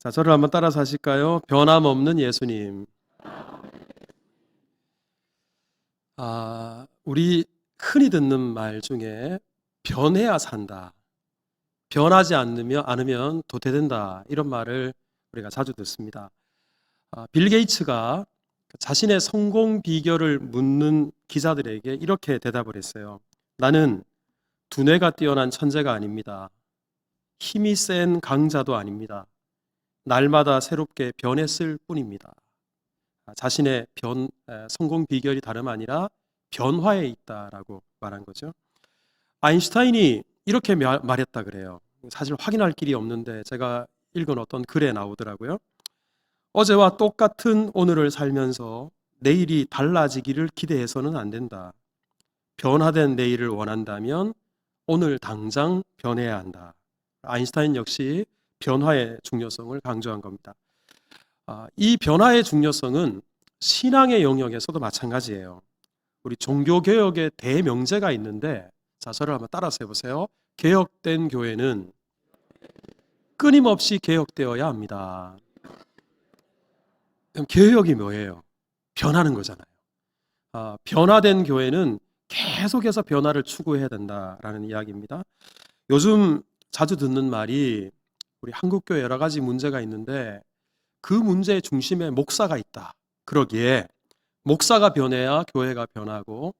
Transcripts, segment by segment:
자, 저를 한번 따라서 하실까요? 변함없는 예수님. 우리 흔히 듣는 말 중에 변해야 산다. 변하지 않으면 도태된다. 이런 말을 우리가 자주 듣습니다. 빌 게이츠가 자신의 성공 비결을 묻는 기자들에게 이렇게 대답을 했어요. 나는 두뇌가 뛰어난 천재가 아닙니다. 힘이 센 강자도 아닙니다. 날마다 새롭게 변했을 뿐입니다. 자신의 성공 비결이 다름 아니라 변화에 있다라고 말한 거죠. 아인슈타인이 이렇게 말했다 그래요. 사실 확인할 길이 없는데 제가 읽은 어떤 글에 나오더라고요. 어제와 똑같은 오늘을 살면서 내일이 달라지기를 기대해서는 안 된다. 변화된 내일을 원한다면 오늘 당장 변해야 한다. 아인슈타인 역시 변화의 중요성을 강조한 겁니다. 이 변화의 중요성은 신앙의 영역에서도 마찬가지예요. 우리 종교개혁의 대명제가 있는데, 자, 저를 한번 따라서 해보세요. 개혁된 교회는 끊임없이 개혁되어야 합니다. 그럼 개혁이 뭐예요? 변하는 거잖아요. 변화된 교회는 계속해서 변화를 추구해야 된다라는 이야기입니다. 요즘 자주 듣는 말이 우리 한국교회 여러 가지 문제가 있는데 그 문제의 중심에 목사가 있다. 그러기에 목사가 변해야 교회가 변하고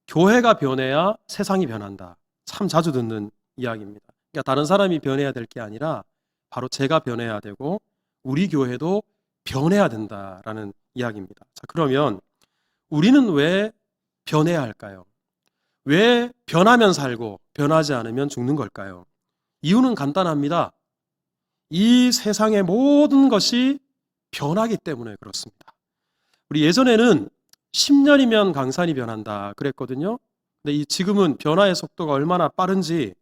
교회가 변해야 세상이 변한다. 참 자주 듣는 이야기입니다. 그러니까 다른 사람이 변해야 될 게 아니라 바로 제가 변해야 되고 우리 교회도 변해야 된다라는 이야기입니다. 자, 그러면 우리는 왜 변해야 할까요? 왜 변하면 살고 변하지 않으면 죽는 걸까요? 이유는 간단합니다. 이 세상의 모든 것이 변하기 때문에 그렇습니다. 우리 예전에는 10년이면 강산이 변한다 그랬거든요. 근데 지금은 변화의 속도가 얼마나 빠른지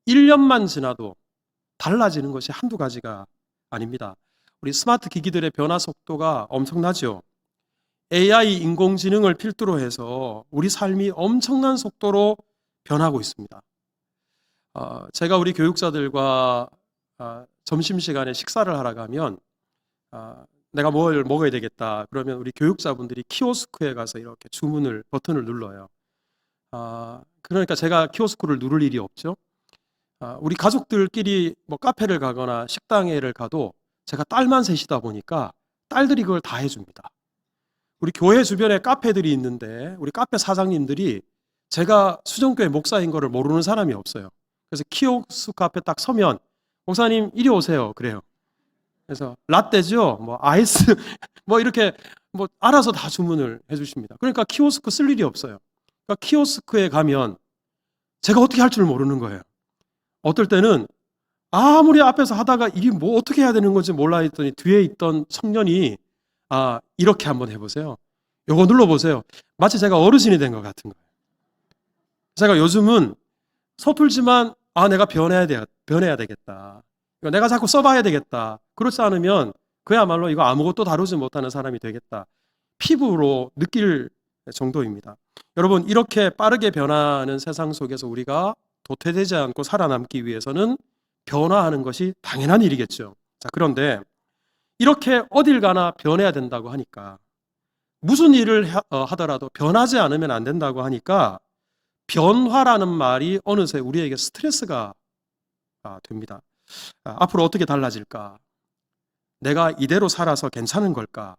1년만 지나도 달라지는 것이 한두 가지가 아닙니다. 우리 스마트 기기들의 변화 속도가 엄청나죠. AI 인공지능을 필두로 해서 우리 삶이 엄청난 속도로 변하고 있습니다. 제가 우리 교육자들과 점심시간에 식사를 하러 가면 내가 뭘 먹어야 되겠다 그러면 우리 교육자분들이 키오스크에 가서 이렇게 버튼을 눌러요. 그러니까 제가 키오스크를 누를 일이 없죠. 우리 가족들끼리 뭐 카페를 가거나 식당에를 가도 제가 딸만 셋이다 보니까 딸들이 그걸 다 해줍니다. 우리 교회 주변에 카페들이 있는데 우리 카페 사장님들이 제가 수정교회 목사인 거를 모르는 사람이 없어요. 그래서 키오스크 앞에 딱 서면 목사님 이리 오세요 그래요. 그래서 라떼죠, 뭐 아이스, 뭐 이렇게 뭐 알아서 다 주문을 해주십니다. 그러니까 키오스크 쓸 일이 없어요. 그러니까 키오스크에 가면 제가 어떻게 할 줄 모르는 거예요. 어떨 때는 아무리 앞에서 하다가 이게 뭐 어떻게 해야 되는 건지 몰라 했더니 뒤에 있던 청년이 이렇게 한번 해보세요. 요거 눌러보세요. 마치 제가 어르신이 된 것 같은 거예요. 제가 요즘은 서툴지만 내가 변해야 되겠다. 내가 자꾸 써봐야 되겠다. 그렇지 않으면 그야말로 이거 아무것도 다루지 못하는 사람이 되겠다. 피부로 느낄 정도입니다. 여러분, 이렇게 빠르게 변하는 세상 속에서 우리가 도태되지 않고 살아남기 위해서는 변화하는 것이 당연한 일이겠죠. 자, 그런데 이렇게 어딜 가나 변해야 된다고 하니까 무슨 일을 하더라도 변하지 않으면 안 된다고 하니까 변화라는 말이 어느새 우리에게 스트레스가 됩니다. 앞으로 어떻게 달라질까? 내가 이대로 살아서 괜찮은 걸까?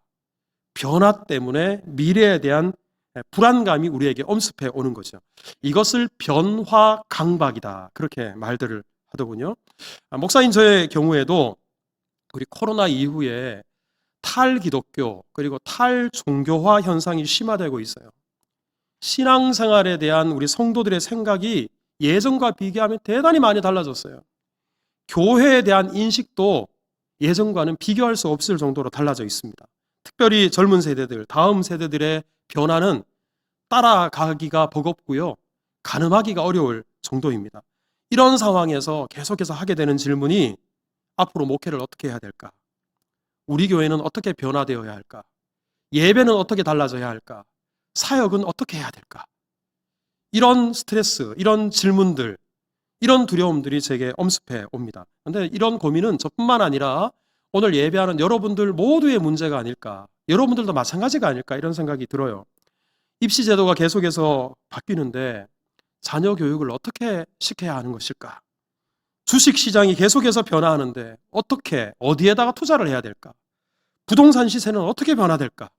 변화 때문에 미래에 대한 불안감이 우리에게 엄습해 오는 거죠. 이것을 변화 강박이다. 그렇게 말들을 하더군요. 목사인 저의 경우에도 우리 코로나 이후에 탈기독교 그리고 탈종교화 현상이 심화되고 있어요. 신앙생활에 대한 우리 성도들의 생각이 예전과 비교하면 대단히 많이 달라졌어요. 교회에 대한 인식도 예전과는 비교할 수 없을 정도로 달라져 있습니다. 특별히 젊은 세대들, 다음 세대들의 변화는 따라가기가 버겁고요. 가늠하기가 어려울 정도입니다. 이런 상황에서 계속해서 하게 되는 질문이 앞으로 목회를 어떻게 해야 될까? 우리 교회는 어떻게 변화되어야 할까? 예배는 어떻게 달라져야 할까? 사역은 어떻게 해야 될까? 이런 스트레스, 이런 질문들, 이런 두려움들이 제게 엄습해 옵니다. 그런데 이런 고민은 저뿐만 아니라 오늘 예배하는 여러분들 모두의 문제가 아닐까, 여러분들도 마찬가지가 아닐까 이런 생각이 들어요. 입시 제도가 계속해서 바뀌는데 자녀 교육을 어떻게 시켜야 하는 것일까? 주식 시장이 계속해서 변화하는데 어떻게, 어디에다가 투자를 해야 될까? 부동산 시세는 어떻게 변화될까?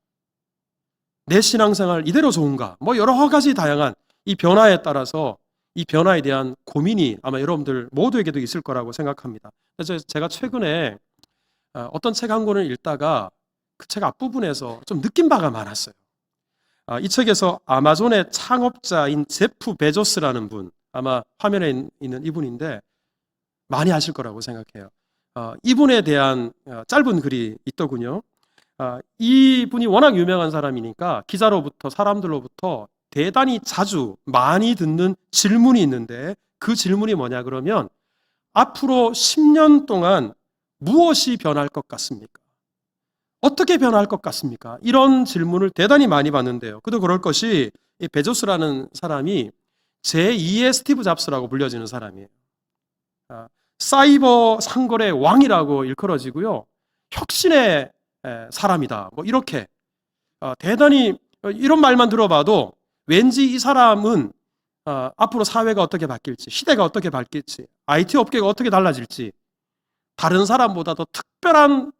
내 신앙생활 이대로 좋은가? 여러 가지 다양한 이 변화에 따라서 이 변화에 대한 고민이 아마 여러분들 모두에게도 있을 거라고 생각합니다. 그래서 제가 최근에 어떤 책 한 권을 읽다가 그 책 앞부분에서 좀 느낀 바가 많았어요. 이 책에서 아마존의 창업자인 제프 베조스라는 분, 아마 화면에 있는 이분인데 많이 아실 거라고 생각해요. 이분에 대한 짧은 글이 있더군요. 이분이 워낙 유명한 사람이니까 기자로부터 사람들로부터 대단히 자주 많이 듣는 질문이 있는데 그 질문이 뭐냐 그러면 앞으로 10년 동안 무엇이 변할 것 같습니까? 어떻게 변할 것 같습니까? 이런 질문을 대단히 많이 받는데요. 그도 그럴 것이 이 베조스라는 사람이 제2의 스티브 잡스라고 불려지는 사람이에요. 사이버 상거래 왕이라고 일컬어지고요. 혁신의 사람이다. 이렇게 대단히 이런 말만 들어봐도 왠지 이 사람은 앞으로 사회가 어떻게 바뀔지, 시대가 어떻게 바뀔지, IT 업계가 어떻게 달라질지 다른 사람보다도 특별한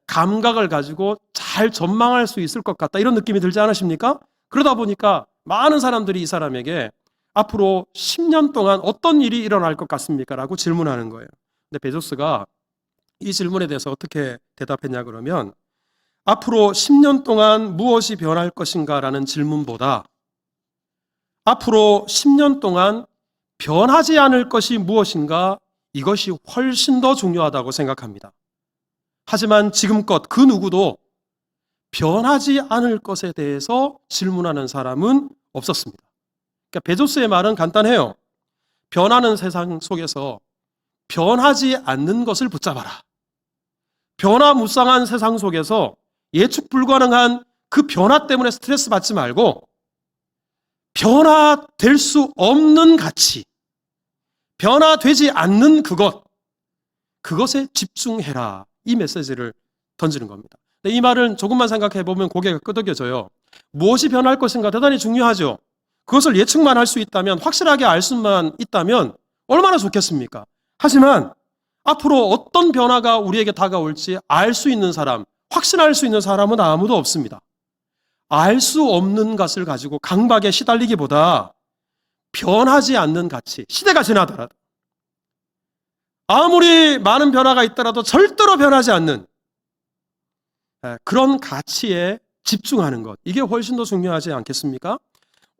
감각을 가지고 잘 전망할 수 있을 것 같다 이런 느낌이 들지 않으십니까? 그러다 보니까 많은 사람들이 이 사람에게 앞으로 10년 동안 어떤 일이 일어날 것 같습니까? 라고 질문하는 거예요. 근데 베조스가 이 질문에 대해서 어떻게 대답했냐 그러면 앞으로 10년 동안 무엇이 변할 것인가 라는 질문보다 앞으로 10년 동안 변하지 않을 것이 무엇인가 이것이 훨씬 더 중요하다고 생각합니다. 하지만 지금껏 그 누구도 변하지 않을 것에 대해서 질문하는 사람은 없었습니다. 그러니까 베조스의 말은 간단해요. 변하는 세상 속에서 변하지 않는 것을 붙잡아라. 변화무쌍한 세상 속에서 예측 불가능한 그 변화 때문에 스트레스 받지 말고 변화될 수 없는 가치, 변화되지 않는 그것에 집중해라. 이 메시지를 던지는 겁니다. 이 말은 조금만 생각해 보면 고개가 끄덕여져요. 무엇이 변할 것인가 대단히 중요하죠. 그것을 예측만 할 수 있다면, 확실하게 알 수만 있다면 얼마나 좋겠습니까? 하지만 앞으로 어떤 변화가 우리에게 다가올지 알 수 있는 사람, 확신할 수 있는 사람은 아무도 없습니다. 알 수 없는 것을 가지고 강박에 시달리기보다 변하지 않는 가치, 시대가 지나더라도 아무리 많은 변화가 있더라도 절대로 변하지 않는 그런 가치에 집중하는 것, 이게 훨씬 더 중요하지 않겠습니까?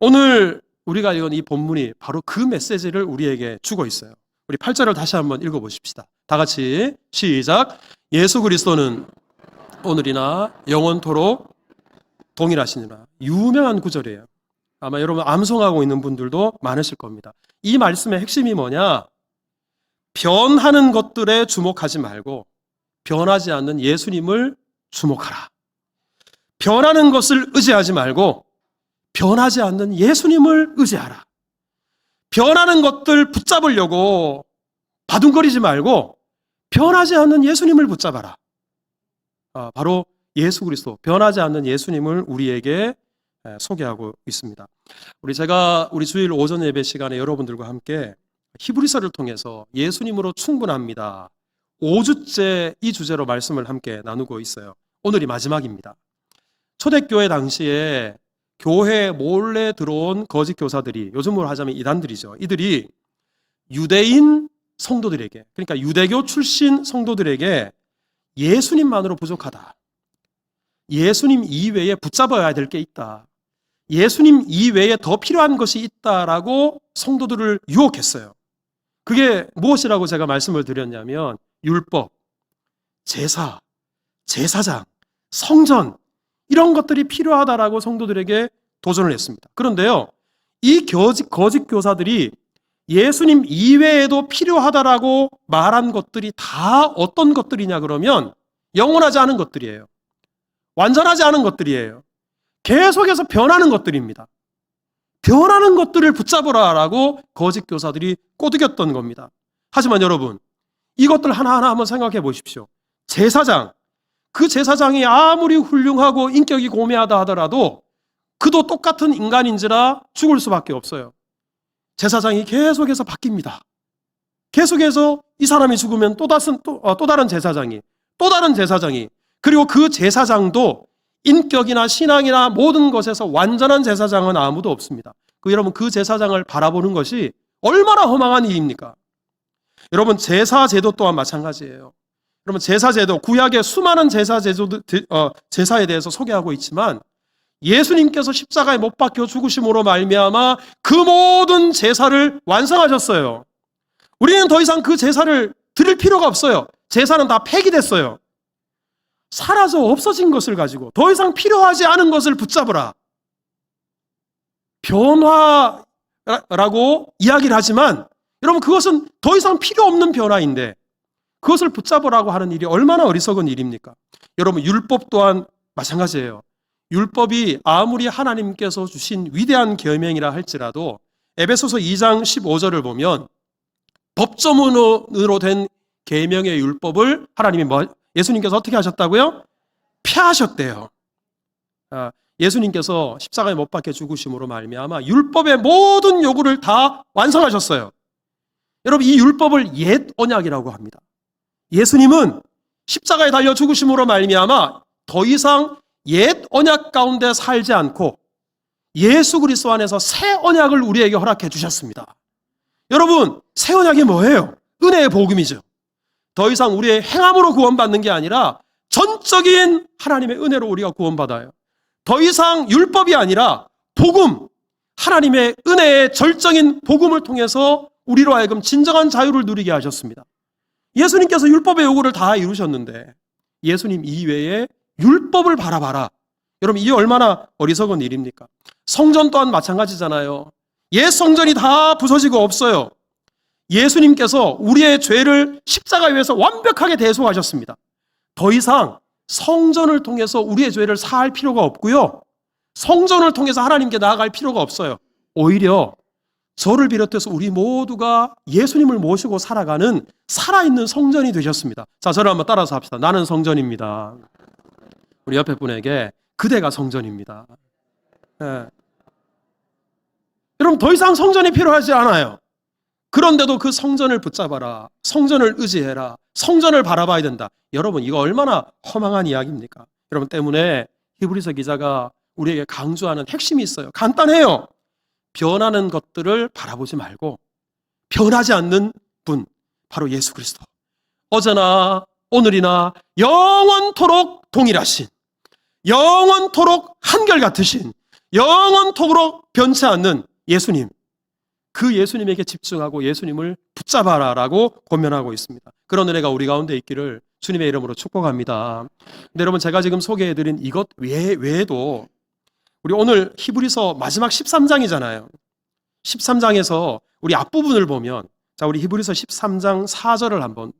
오늘 우리가 읽은 이 본문이 바로 그 메시지를 우리에게 주고 있어요. 우리 8절을 다시 한번 읽어보십시다. 다 같이 시작. 예수 그리스도는 오늘이나 영원토록 동일하시니라. 유명한 구절이에요. 아마 여러분 암송하고 있는 분들도 많으실 겁니다. 이 말씀의 핵심이 뭐냐? 변하는 것들에 주목하지 말고 변하지 않는 예수님을 주목하라. 변하는 것을 의지하지 말고 변하지 않는 예수님을 의지하라. 변하는 것들 붙잡으려고 바둥거리지 말고 변하지 않는 예수님을 붙잡아라. 바로 예수 그리스도, 변하지 않는 예수님을 우리에게 소개하고 있습니다. 우리 주일 오전 예배 시간에 여러분들과 함께 히브리서를 통해서 예수님으로 충분합니다. 5주째 이 주제로 말씀을 함께 나누고 있어요. 오늘이 마지막입니다. 초대교회 당시에 교회에 몰래 들어온 거짓 교사들이, 요즘으로 하자면 이단들이죠. 이들이 유대인 성도들에게, 그러니까 유대교 출신 성도들에게 예수님만으로 부족하다. 예수님 이외에 붙잡아야 될 게 있다. 예수님 이외에 더 필요한 것이 있다라고 성도들을 유혹했어요. 그게 무엇이라고 제가 말씀을 드렸냐면 율법, 제사, 제사장, 성전 이런 것들이 필요하다라고 성도들에게 도전을 했습니다. 그런데요, 이 거짓 교사들이 예수님 이외에도 필요하다라고 말한 것들이 다 어떤 것들이냐 그러면 영원하지 않은 것들이에요. 완전하지 않은 것들이에요. 계속해서 변하는 것들입니다. 변하는 것들을 붙잡으라라고 거짓 교사들이 꼬드겼던 겁니다. 하지만 여러분, 이것들 하나하나 한번 생각해 보십시오. 제사장, 그 제사장이 아무리 훌륭하고 인격이 고매하다 하더라도 그도 똑같은 인간인지라 죽을 수밖에 없어요. 제사장이 계속해서 바뀝니다. 계속해서 이 사람이 죽으면 또 다른 제사장이, 또 다른 제사장이, 그리고 그 제사장도 인격이나 신앙이나 모든 것에서 완전한 제사장은 아무도 없습니다. 여러분, 그 제사장을 바라보는 것이 얼마나 허망한 일입니까? 여러분, 제사 제도 또한 마찬가지예요. 여러분, 제사 제도, 구약의 수많은 제사에 대해서 소개하고 있지만 예수님께서 십자가에 못 박혀 죽으심으로 말미암아 그 모든 제사를 완성하셨어요. 우리는 더 이상 그 제사를 드릴 필요가 없어요. 제사는 다 폐기됐어요. 사라져 없어진 것을 가지고 더 이상 필요하지 않은 것을 붙잡으라. 변화라고 이야기를 하지만 여러분, 그것은 더 이상 필요 없는 변화인데 그것을 붙잡으라고 하는 일이 얼마나 어리석은 일입니까? 여러분, 율법 또한 마찬가지예요. 율법이 아무리 하나님께서 주신 위대한 계명이라 할지라도 에베소서 2장 15절을 보면 법조문으로 된 계명의 율법을 예수님께서 어떻게 하셨다고요? 폐하셨대요. 예수님께서 십자가에 못 박혀 죽으심으로 말미암아 율법의 모든 요구를 다 완성하셨어요. 여러분, 이 율법을 옛 언약이라고 합니다. 예수님은 십자가에 달려 죽으심으로 말미암아 더 이상 옛 언약 가운데 살지 않고 예수 그리스도 안에서 새 언약을 우리에게 허락해 주셨습니다. 여러분, 새 언약이 뭐예요? 은혜의 복음이죠. 더 이상 우리의 행함으로 구원받는 게 아니라 전적인 하나님의 은혜로 우리가 구원받아요. 더 이상 율법이 아니라 복음, 하나님의 은혜의 절정인 복음을 통해서 우리로 하여금 진정한 자유를 누리게 하셨습니다. 예수님께서 율법의 요구를 다 이루셨는데 예수님 이외에 율법을 바라봐라. 여러분, 이게 얼마나 어리석은 일입니까? 성전 또한 마찬가지잖아요. 옛 성전이 다 부서지고 없어요. 예수님께서 우리의 죄를 십자가 위에서 완벽하게 대속하셨습니다. 더 이상 성전을 통해서 우리의 죄를 사할 필요가 없고요. 성전을 통해서 하나님께 나아갈 필요가 없어요. 오히려 저를 비롯해서 우리 모두가 예수님을 모시고 살아가는 살아있는 성전이 되셨습니다. 자, 저를 한번 따라서 합시다. 나는 성전입니다. 우리 옆에 분에게 그대가 성전입니다. 네. 여러분, 더 이상 성전이 필요하지 않아요. 그런데도 그 성전을 붙잡아라. 성전을 의지해라. 성전을 바라봐야 된다. 여러분, 이거 얼마나 허망한 이야기입니까? 여러분, 때문에 히브리서 기자가 우리에게 강조하는 핵심이 있어요. 간단해요. 변하는 것들을 바라보지 말고 변하지 않는 분, 바로 예수 그리스도. 어제나 오늘이나 영원토록 동일하신, 영원토록 한결같으신, 영원토록 변치 않는 예수님, 그 예수님에게 집중하고 예수님을 붙잡아라라고 권면하고 있습니다. 그런 은혜가 우리 가운데 있기를 주님의 이름으로 축복합니다. 근데 여러분, 제가 지금 소개해드린 이것 외에도 우리 오늘 히브리서 마지막 13장이잖아요. 13장에서 우리 앞부분을 보면, 자, 우리 히브리서 13장 4절을 한번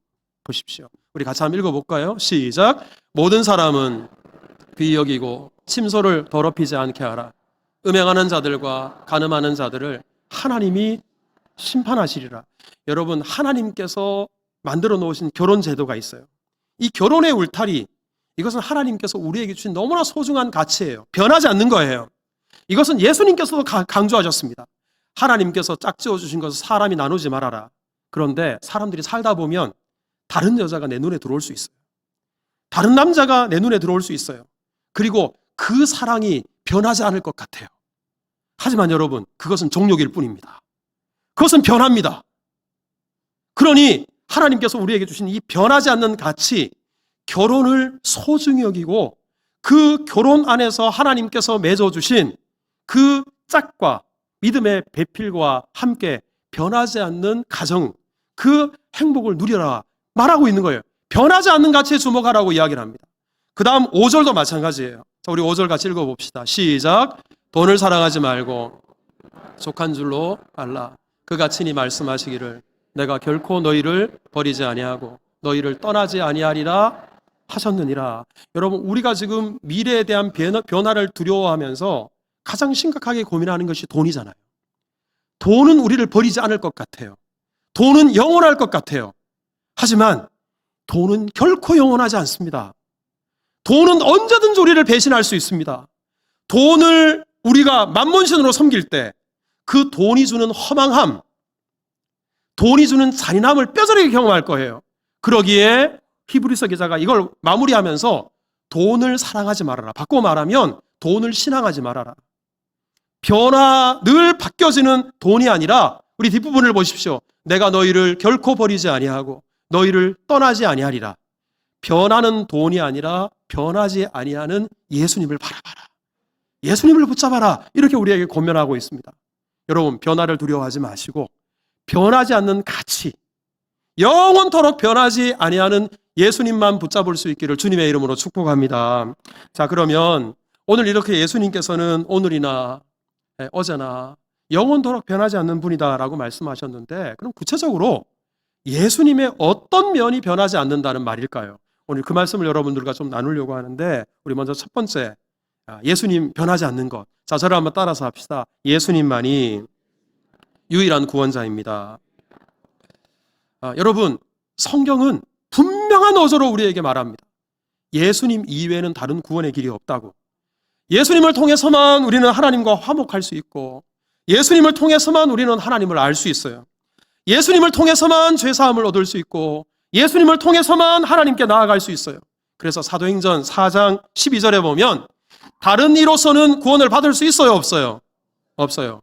보십시오. 우리 같이 한번 읽어볼까요? 시작. 모든 사람은 귀히 여기고 침소를 더럽히지 않게 하라. 음행하는 자들과 간음하는 자들을 하나님이 심판하시리라. 여러분, 하나님께서 만들어 놓으신 결혼 제도가 있어요. 이 결혼의 울타리, 이것은 하나님께서 우리에게 주신 너무나 소중한 가치예요. 변하지 않는 거예요. 이것은 예수님께서도 강조하셨습니다. 하나님께서 짝지어 주신 것을 사람이 나누지 말아라. 그런데 사람들이 살다 보면 다른 여자가 내 눈에 들어올 수 있어요. 다른 남자가 내 눈에 들어올 수 있어요. 그리고 그 사랑이 변하지 않을 것 같아요. 하지만 여러분, 그것은 정욕일 뿐입니다. 그것은 변합니다. 그러니 하나님께서 우리에게 주신 이 변하지 않는 가치, 결혼을 소중히 여기고 그 결혼 안에서 하나님께서 맺어주신 그 짝과 믿음의 배필과 함께 변하지 않는 가정, 그 행복을 누려라 말하고 있는 거예요. 변하지 않는 가치에 주목하라고 이야기를 합니다. 그 다음 5절도 마찬가지예요. 자, 우리 5절 같이 읽어봅시다. 시작. 돈을 사랑하지 말고 족한 줄로 알라. 그가 친히 말씀하시기를 내가 결코 너희를 버리지 아니하고 너희를 떠나지 아니하리라 하셨느니라. 여러분, 우리가 지금 미래에 대한 변화를 두려워하면서 가장 심각하게 고민하는 것이 돈이잖아요. 돈은 우리를 버리지 않을 것 같아요. 돈은 영원할 것 같아요. 하지만 돈은 결코 영원하지 않습니다. 돈은 언제든지 우리를 배신할 수 있습니다. 돈을 우리가 만몬신으로 섬길 때 그 돈이 주는 허망함, 돈이 주는 잔인함을 뼈저리게 경험할 거예요. 그러기에 히브리서 기자가 이걸 마무리하면서 돈을 사랑하지 말아라. 바꿔 말하면 돈을 신앙하지 말아라. 늘 바뀌어지는 돈이 아니라 우리 뒷부분을 보십시오. 내가 너희를 결코 버리지 아니하고 너희를 떠나지 아니하리라. 변하는 돈이 아니라 변하지 아니하는 예수님을 바라봐라. 예수님을 붙잡아라. 이렇게 우리에게 권면하고 있습니다. 여러분, 변화를 두려워하지 마시고 변하지 않는 가치, 영원토록 변하지 아니하는 예수님만 붙잡을 수 있기를 주님의 이름으로 축복합니다. 자, 그러면 오늘 이렇게 예수님께서는 오늘이나 어제나 영원토록 변하지 않는 분이다라고 말씀하셨는데, 그럼 구체적으로 예수님의 어떤 면이 변하지 않는다는 말일까요? 오늘 그 말씀을 여러분들과 좀 나누려고 하는데, 우리 먼저 첫 번째, 예수님 변하지 않는 것. 자, 저를 한번 따라서 합시다. 예수님만이 유일한 구원자입니다. 여러분, 성경은 분명한 어조로 우리에게 말합니다. 예수님 이외에는 다른 구원의 길이 없다고. 예수님을 통해서만 우리는 하나님과 화목할 수 있고, 예수님을 통해서만 우리는 하나님을 알 수 있어요. 예수님을 통해서만 죄사함을 얻을 수 있고, 예수님을 통해서만 하나님께 나아갈 수 있어요. 그래서 사도행전 4장 12절에 보면 다른 이로서는 구원을 받을 수 있어요, 없어요? 없어요.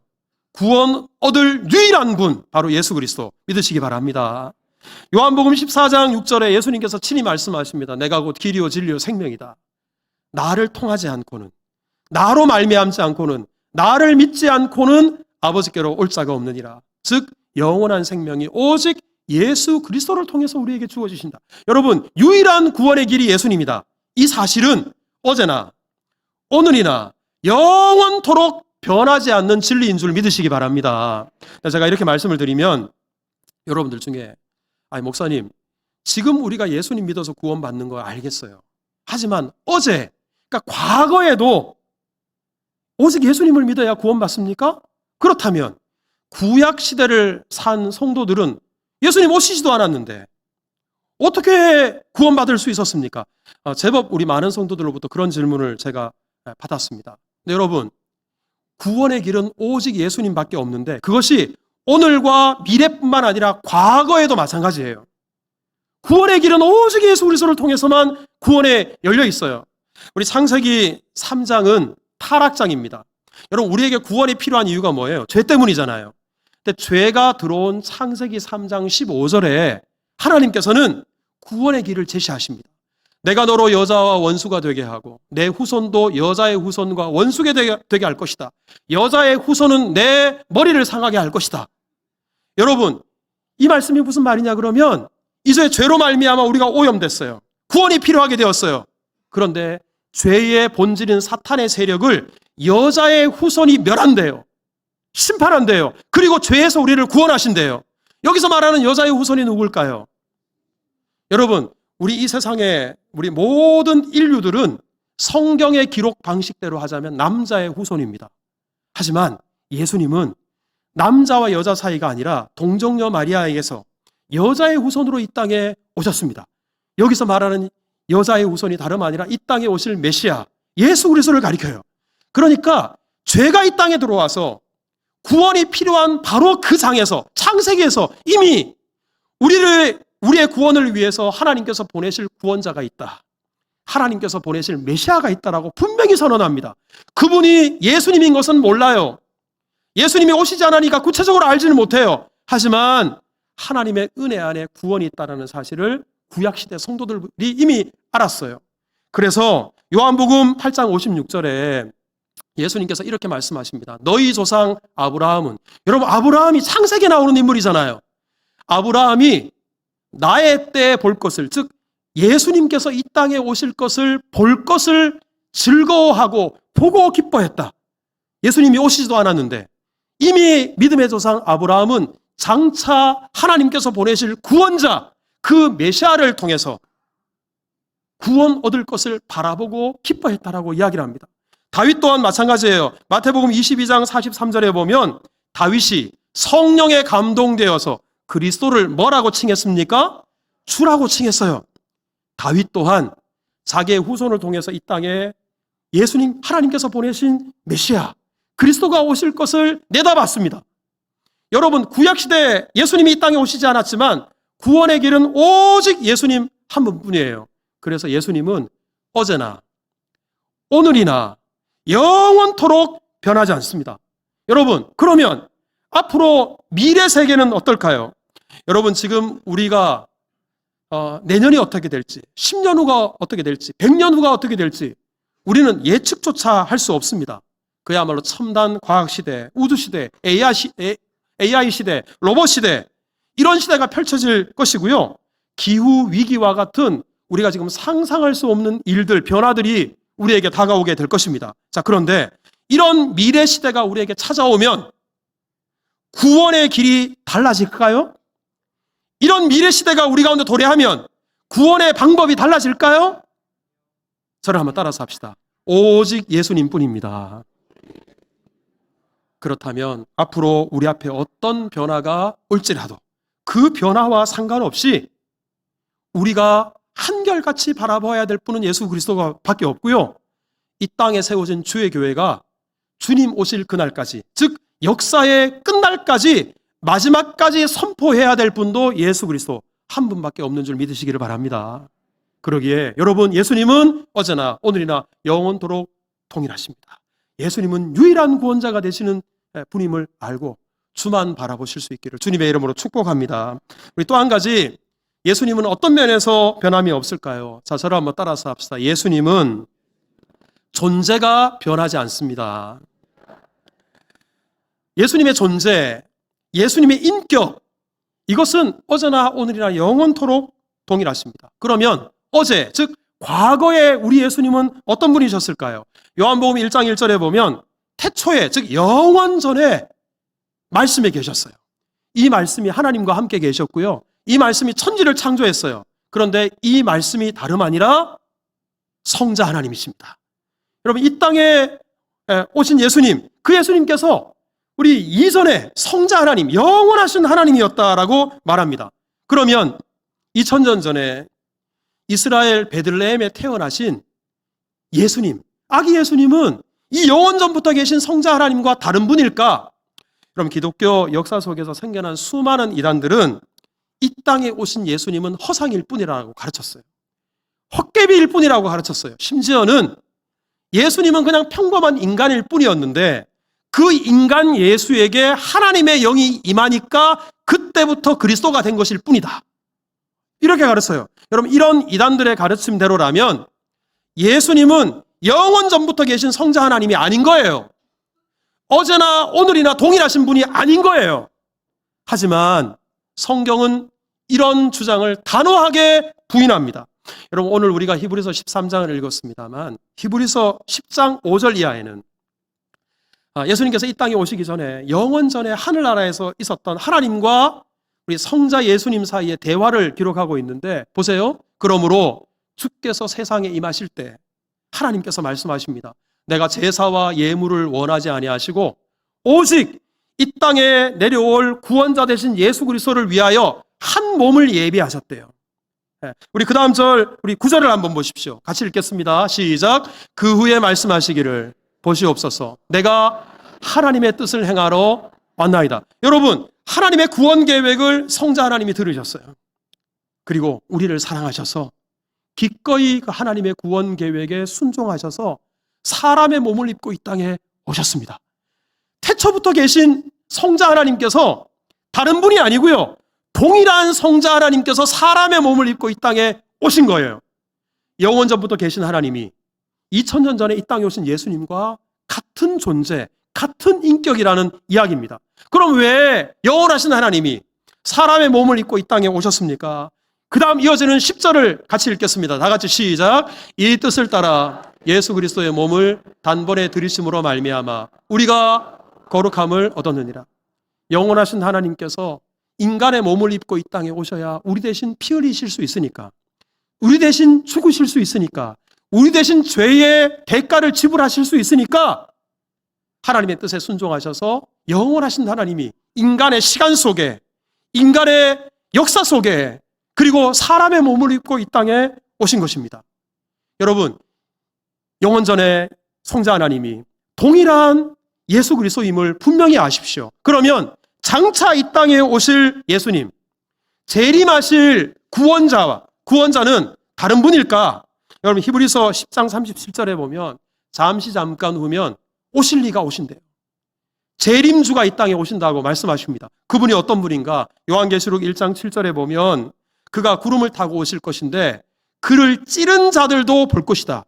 구원 얻을 유일한 분, 바로 예수 그리스도 믿으시기 바랍니다. 요한복음 14장 6절에 예수님께서 친히 말씀하십니다. 내가 곧 길이요 진리요 생명이다. 나를 통하지 않고는, 나로 말미암지 않고는, 나를 믿지 않고는 아버지께로 올 자가 없느니라. 즉 영원한 생명이 오직 예수 그리스도를 통해서 우리에게 주어지신다. 여러분, 유일한 구원의 길이 예수님이다. 이 사실은 어제나 오늘이나 영원토록 변하지 않는 진리인 줄 믿으시기 바랍니다. 제가 이렇게 말씀을 드리면 여러분들 중에 목사님, 지금 우리가 예수님 믿어서 구원받는 거 알겠어요. 하지만 어제, 그러니까 과거에도 오직 예수님을 믿어야 구원받습니까? 그렇다면 구약 시대를 산 성도들은 예수님 오시지도 않았는데 어떻게 구원받을 수 있었습니까? 제법 우리 많은 성도들로부터 그런 질문을 제가 받았습니다. 근데 여러분, 구원의 길은 오직 예수님밖에 없는데 그것이 오늘과 미래뿐만 아니라 과거에도 마찬가지예요. 구원의 길은 오직 예수 그리스도를 통해서만 구원에 열려 있어요. 우리 창세기 3장은 타락장입니다. 여러분, 우리에게 구원이 필요한 이유가 뭐예요? 죄 때문이잖아요. 근데 죄가 들어온 창세기 3장 15절에 하나님께서는 구원의 길을 제시하십니다. 내가 너로 여자와 원수가 되게 하고 내 후손도 여자의 후손과 원수가 되게 할 것이다. 여자의 후손은 내 머리를 상하게 할 것이다. 여러분, 이 말씀이 무슨 말이냐 그러면 이제 죄로 말미암아 우리가 오염됐어요. 구원이 필요하게 되었어요. 그런데 죄의 본질인 사탄의 세력을 여자의 후손이 멸한대요. 심판한대요. 그리고 죄에서 우리를 구원하신대요. 여기서 말하는 여자의 후손이 누굴까요? 여러분, 우리 이 세상에 우리 모든 인류들은 성경의 기록 방식대로 하자면 남자의 후손입니다. 하지만 예수님은 남자와 여자 사이가 아니라 동정녀 마리아에게서 여자의 후손으로 이 땅에 오셨습니다. 여기서 말하는 여자의 후손이 다름 아니라 이 땅에 오실 메시아 예수 그리스도를 가리켜요. 그러니까 죄가 이 땅에 들어와서 구원이 필요한 바로 그 장에서, 창세기에서 이미 우리의 구원을 위해서 하나님께서 보내실 구원자가 있다. 하나님께서 보내실 메시아가 있다라고 분명히 선언합니다. 그분이 예수님인 것은 몰라요. 예수님이 오시지 않으니까 구체적으로 알지는 못해요. 하지만 하나님의 은혜 안에 구원이 있다는 사실을 구약시대 성도들이 이미 알았어요. 그래서 요한복음 8장 56절에 예수님께서 이렇게 말씀하십니다. 너희 조상 아브라함은, 여러분 아브라함이 창세기에 나오는 인물이잖아요. 아브라함이 나의 때에 볼 것을, 즉 예수님께서 이 땅에 오실 것을 볼 것을 즐거워하고 보고 기뻐했다. 예수님이 오시지도 않았는데 이미 믿음의 조상 아브라함은 장차 하나님께서 보내실 구원자, 그 메시아를 통해서 구원 얻을 것을 바라보고 기뻐했다라고 이야기를 합니다. 다윗 또한 마찬가지예요. 마태복음 22장 43절에 보면 다윗이 성령에 감동되어서 그리스도를 뭐라고 칭했습니까? 주라고 칭했어요. 다윗 또한 자기의 후손을 통해서 이 땅에 예수님, 하나님께서 보내신 메시아 그리스도가 오실 것을 내다봤습니다. 여러분, 구약시대 예수님이 이 땅에 오시지 않았지만 구원의 길은 오직 예수님 한 분뿐이에요. 그래서 예수님은 어제나 오늘이나 영원토록 변하지 않습니다. 여러분, 그러면 앞으로 미래 세계는 어떨까요? 여러분, 지금 우리가 내년이 어떻게 될지, 10년 후가 어떻게 될지, 100년 후가 어떻게 될지 우리는 예측조차 할 수 없습니다. 그야말로 첨단 과학시대, 우주시대, AI 시대, 로봇 시대, 이런 시대가 펼쳐질 것이고요. 기후 위기와 같은 우리가 지금 상상할 수 없는 일들, 변화들이 우리에게 다가오게 될 것입니다. 자, 그런데 이런 미래 시대가 우리에게 찾아오면 구원의 길이 달라질까요? 이런 미래 시대가 우리 가운데 도래하면 구원의 방법이 달라질까요? 저를 한번 따라서 합시다. 오직 예수님뿐입니다. 그렇다면 앞으로 우리 앞에 어떤 변화가 올지라도 그 변화와 상관없이 우리가 한결같이 바라봐야 될 분은 예수 그리스도가 밖에 없고요. 이 땅에 세워진 주의 교회가 주님 오실 그날까지, 즉 역사의 끝날까지 마지막까지 선포해야 될 분도 예수 그리스도 한 분밖에 없는 줄 믿으시기를 바랍니다. 그러기에 여러분, 예수님은 어제나 오늘이나 영원토록 동일하십니다. 예수님은 유일한 구원자가 되시는 분임을 알고 주만 바라보실 수 있기를 주님의 이름으로 축복합니다. 우리 또 한 가지, 예수님은 어떤 면에서 변함이 없을까요? 자, 저를 한번 따라서 합시다. 예수님은 존재가 변하지 않습니다. 예수님의 존재, 예수님의 인격, 이것은 어제나 오늘이나 영원토록 동일하십니다. 그러면 어제, 즉 과거에 우리 예수님은 어떤 분이셨을까요? 요한복음 1장 1절에 보면 태초에, 즉 영원 전에 말씀에 계셨어요. 이 말씀이 하나님과 함께 계셨고요. 이 말씀이 천지를 창조했어요. 그런데 이 말씀이 다름 아니라 성자 하나님이십니다. 여러분, 이 땅에 오신 예수님, 그 예수님께서 우리 이전에 성자 하나님, 영원하신 하나님이었다라고 말합니다. 그러면 2000년 전에 이스라엘 베들레헴에 태어나신 예수님, 아기 예수님은 이 영원 전부터 계신 성자 하나님과 다른 분일까? 그럼 기독교 역사 속에서 생겨난 수많은 이단들은 이 땅에 오신 예수님은 허상일 뿐이라고 가르쳤어요. 헛개비일 뿐이라고 가르쳤어요. 심지어는 예수님은 그냥 평범한 인간일 뿐이었는데 그 인간 예수에게 하나님의 영이 임하니까 그때부터 그리스도가 된 것일 뿐이다. 이렇게 가르쳐요. 여러분, 이런 이단들의 가르침대로라면 예수님은 영원 전부터 계신 성자 하나님이 아닌 거예요. 어제나 오늘이나 동일하신 분이 아닌 거예요. 하지만 성경은 이런 주장을 단호하게 부인합니다. 여러분, 오늘 우리가 히브리서 13장을 읽었습니다만 히브리서 10장 5절 이하에는 예수님께서 이 땅에 오시기 전에 영원 전에 하늘나라에서 있었던 하나님과 우리 성자 예수님 사이의 대화를 기록하고 있는데 보세요. 그러므로 주께서 세상에 임하실 때 하나님께서 말씀하십니다. 내가 제사와 예물을 원하지 아니하시고 오직 이 땅에 내려올 구원자 되신 예수 그리스도를 위하여 한 몸을 예비하셨대요. 우리 그 다음 절, 우리 9절을 한번 보십시오. 같이 읽겠습니다. 시작. 그 후에 말씀하시기를 보시옵소서. 내가 하나님의 뜻을 행하러 왔나이다. 여러분, 하나님의 구원 계획을 성자 하나님이 들으셨어요. 그리고 우리를 사랑하셔서 기꺼이 그 하나님의 구원 계획에 순종하셔서 사람의 몸을 입고 이 땅에 오셨습니다. 태초부터 계신 성자 하나님께서 다른 분이 아니고요, 동일한 성자 하나님께서 사람의 몸을 입고 이 땅에 오신 거예요. 영원 전부터 계신 하나님이 2000년 전에 이 땅에 오신 예수님과 같은 존재, 같은 인격이라는 이야기입니다. 그럼 왜 영원하신 하나님이 사람의 몸을 입고 이 땅에 오셨습니까? 그 다음 이어지는 10절을 같이 읽겠습니다. 다 같이 시작. 이 뜻을 따라 예수 그리스도의 몸을 단번에 들이심으로 말미암아 우리가 거룩함을 얻었느니라. 영원하신 하나님께서 인간의 몸을 입고 이 땅에 오셔야 우리 대신 피 흘리실 수 있으니까, 우리 대신 죽으실 수 있으니까, 우리 대신 죄의 대가를 지불하실 수 있으니까 하나님의 뜻에 순종하셔서 영원하신 하나님이 인간의 시간 속에, 인간의 역사 속에, 그리고 사람의 몸을 입고 이 땅에 오신 것입니다. 여러분, 영원전에 성자 하나님이 동일한 예수 그리스도임을 분명히 아십시오. 그러면 장차 이 땅에 오실 예수님, 재림하실 구원자는 다른 분일까? 여러분, 히브리서 10장 37절에 보면 잠깐 후면 오실 이가 오신대요. 재림주가 이 땅에 오신다고 말씀하십니다. 그분이 어떤 분인가? 요한계시록 1장 7절에 보면 그가 구름을 타고 오실 것인데 그를 찌른 자들도 볼 것이다.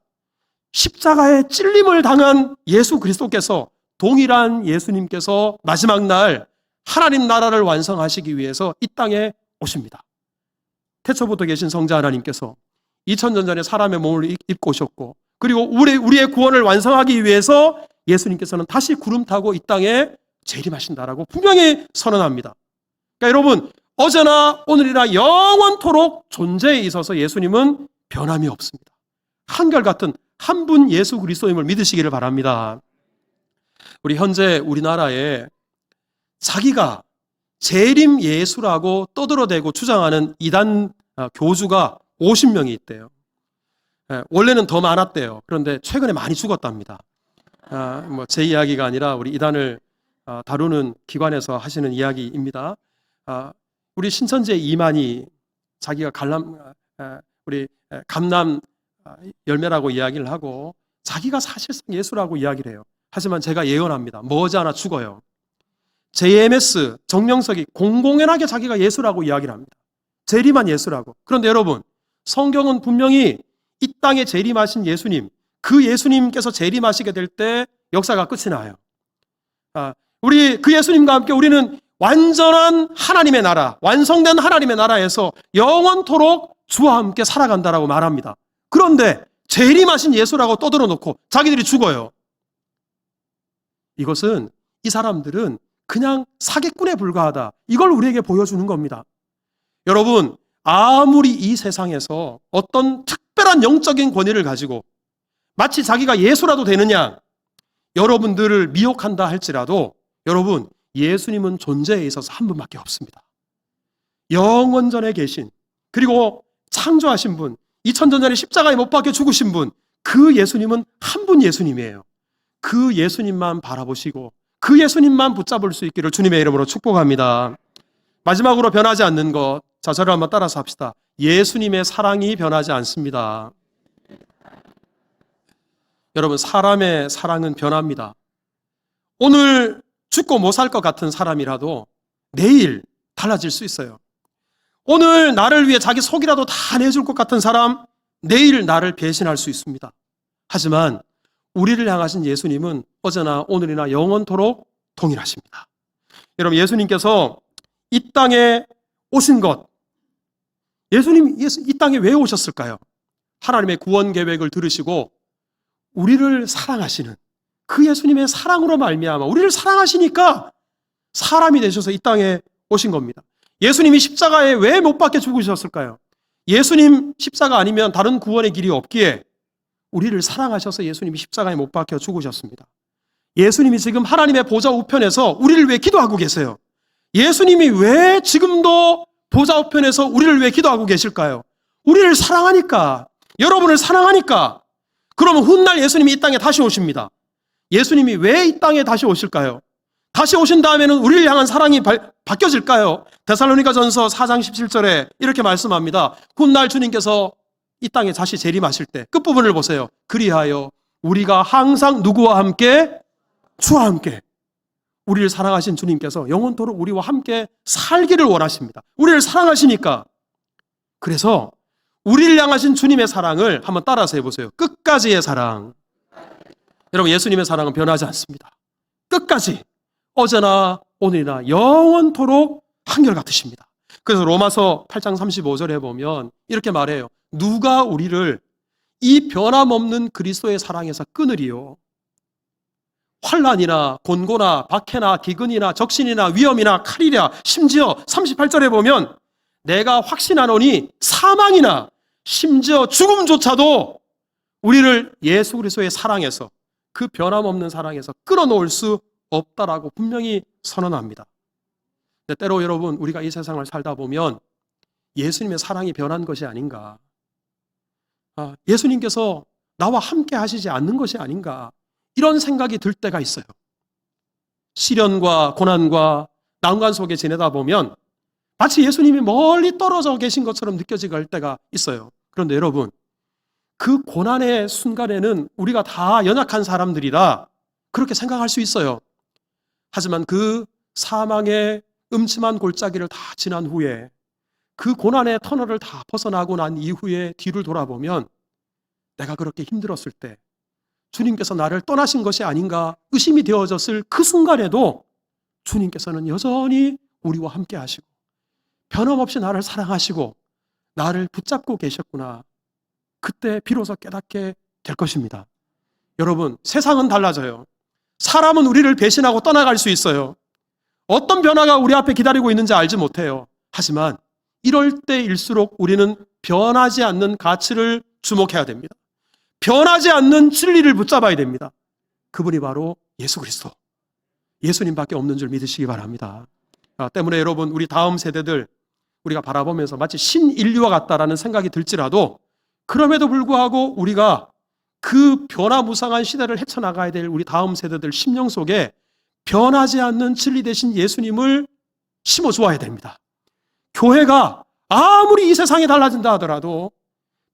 십자가에 찔림을 당한 예수 그리스도께서, 동일한 예수님께서 마지막 날 하나님 나라를 완성하시기 위해서 이 땅에 오십니다. 태초부터 계신 성자 하나님께서 2000년 전에 사람의 몸을 입고 오셨고, 그리고 우리의 구원을 완성하기 위해서 예수님께서는 다시 구름 타고 이 땅에 재림하신다라고 분명히 선언합니다. 그러니까 여러분, 어제나 오늘이나 영원토록 존재에 있어서 예수님은 변함이 없습니다. 한결같은 한 분 예수 그리스도임을 믿으시기를 바랍니다. 우리 현재 우리나라에 자기가 재림 예수라고 떠들어대고 주장하는 이단 교주가 50명이 있대요. 원래는 더 많았대요. 그런데 최근에 많이 죽었답니다. 제 이야기가 아니라 우리 이단을 다루는 기관에서 하시는 이야기입니다. 우리 신천지 이만희 자기가 감남 열매라고 이야기를 하고 자기가 사실상 예수라고 이야기를 해요. 하지만 제가 예언합니다. 머지않아 죽어요. JMS 정명석이 공공연하게 자기가 예수라고 이야기를 합니다. 재림한 예수라고. 그런데 여러분, 성경은 분명히 이 땅에 재림하신 예수님, 그 예수님께서 재림하시게 될 때 역사가 끝이 나요. 우리 그 예수님과 함께 우리는 완전한 하나님의 나라, 완성된 하나님의 나라에서 영원토록 주와 함께 살아간다라고 말합니다. 그런데 재림하신 예수라고 떠들어놓고 자기들이 죽어요. 이것은 이 사람들은 그냥 사기꾼에 불과하다, 이걸 우리에게 보여주는 겁니다. 여러분, 아무리 이 세상에서 어떤 특별한 영적인 권위를 가지고 마치 자기가 예수라도 되느냐 여러분들을 미혹한다 할지라도, 여러분, 예수님은 존재에 있어서 한 분밖에 없습니다. 영원전에 계신, 그리고 창조하신 분, 2000년 전에 십자가에 못 박혀 죽으신 분, 그 예수님은 한 분 예수님이에요. 그 예수님만 바라보시고 그 예수님만 붙잡을 수 있기를 주님의 이름으로 축복합니다. 마지막으로 변하지 않는 것, 자, 저를 한번 따라서 합시다. 예수님의 사랑이 변하지 않습니다. 여러분, 사람의 사랑은 변합니다. 오늘 죽고 못 살 것 같은 사람이라도 내일 달라질 수 있어요. 오늘 나를 위해 자기 속이라도 다 내줄 것 같은 사람, 내일 나를 배신할 수 있습니다. 하지만 우리를 향하신 예수님은 어제나 오늘이나 영원토록 동일하십니다. 여러분, 예수님께서 이 땅에 오신 것, 예수님이 이 땅에 왜 오셨을까요? 하나님의 구원 계획을 들으시고 우리를 사랑하시는 그 예수님의 사랑으로 말미암아 우리를 사랑하시니까 사람이 되셔서 이 땅에 오신 겁니다. 예수님이 십자가에 왜 못 박혀 죽으셨을까요? 예수님 십자가 아니면 다른 구원의 길이 없기에 우리를 사랑하셔서 예수님이 십자가에 못 박혀 죽으셨습니다. 예수님이 지금 하나님의 보좌 우편에서 우리를 위해 기도하고 계세요. 예수님이 왜 지금도 보좌 우편에서 우리를 위해 기도하고 계실까요? 우리를 사랑하니까, 여러분을 사랑하니까. 그러면 훗날 예수님이 이 땅에 다시 오십니다. 예수님이 왜 이 땅에 다시 오실까요? 다시 오신 다음에는 우리를 향한 사랑이 바뀌어질까요? 데살로니가전서 4장 17절에 이렇게 말씀합니다. 훗날 주님께서 이 땅에 다시 재림하실 때 끝부분을 보세요. 그리하여 우리가 항상 누구와 함께? 주와 함께. 우리를 사랑하신 주님께서 영원토록 우리와 함께 살기를 원하십니다. 우리를 사랑하시니까. 그래서 우리를 향하신 주님의 사랑을 한번 따라서 해보세요. 끝까지의 사랑. 여러분, 예수님의 사랑은 변하지 않습니다. 끝까지, 어제나 오늘이나 영원토록 한결같으십니다. 그래서 로마서 8장 35절에 보면 이렇게 말해요. 누가 우리를 이 변함없는 그리스도의 사랑에서 끊으리요? 환난이나 곤고나 박해나 기근이나 적신이나 위험이나 칼이랴, 심지어 38절에 보면 내가 확신하노니 사망이나 심지어 죽음조차도 우리를 예수 그리스도의 사랑에서, 그 변함없는 사랑에서 끊어놓을 수 없다라고 분명히 선언합니다. 때로 여러분, 우리가 이 세상을 살다 보면 예수님의 사랑이 변한 것이 아닌가, 예수님께서 나와 함께 하시지 않는 것이 아닌가, 이런 생각이 들 때가 있어요. 시련과 고난과 난관 속에 지내다 보면 마치 예수님이 멀리 떨어져 계신 것처럼 느껴지게 할 때가 있어요. 그런데 여러분, 그 고난의 순간에는 우리가 다 연약한 사람들이라 그렇게 생각할 수 있어요. 하지만 그 사망의 음침한 골짜기를 다 지난 후에, 그 고난의 터널을 다 벗어나고 난 이후에 뒤를 돌아보면 내가 그렇게 힘들었을 때 주님께서 나를 떠나신 것이 아닌가 의심이 되어졌을 그 순간에도 주님께서는 여전히 우리와 함께 하시고 변함없이 나를 사랑하시고 나를 붙잡고 계셨구나, 그때 비로소 깨닫게 될 것입니다. 여러분, 세상은 달라져요. 사람은 우리를 배신하고 떠나갈 수 있어요. 어떤 변화가 우리 앞에 기다리고 있는지 알지 못해요. 하지만 이럴 때일수록 우리는 변하지 않는 가치를 주목해야 됩니다. 변하지 않는 진리를 붙잡아야 됩니다. 그분이 바로 예수 그리스도, 예수님밖에 없는 줄 믿으시기 바랍니다. 때문에 여러분, 우리 다음 세대들 우리가 바라보면서 마치 신인류와 같다라는 생각이 들지라도, 그럼에도 불구하고 우리가 그 변화무쌍한 시대를 헤쳐나가야 될 우리 다음 세대들 심령 속에 변하지 않는 진리 되신 예수님을 심어주어야 됩니다. 교회가 아무리 이 세상이 달라진다 하더라도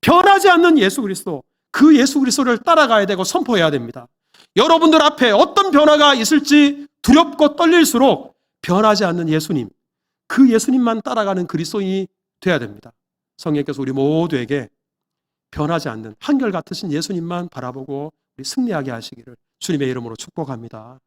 변하지 않는 예수 그리스도, 그 예수 그리스도를 따라가야 되고 선포해야 됩니다. 여러분들 앞에 어떤 변화가 있을지 두렵고 떨릴수록 변하지 않는 예수님, 그 예수님만 따라가는 그리스도인이 돼야 됩니다. 성령께서 우리 모두에게 변하지 않는 한결같으신 예수님만 바라보고 우리 승리하게 하시기를 주님의 이름으로 축복합니다.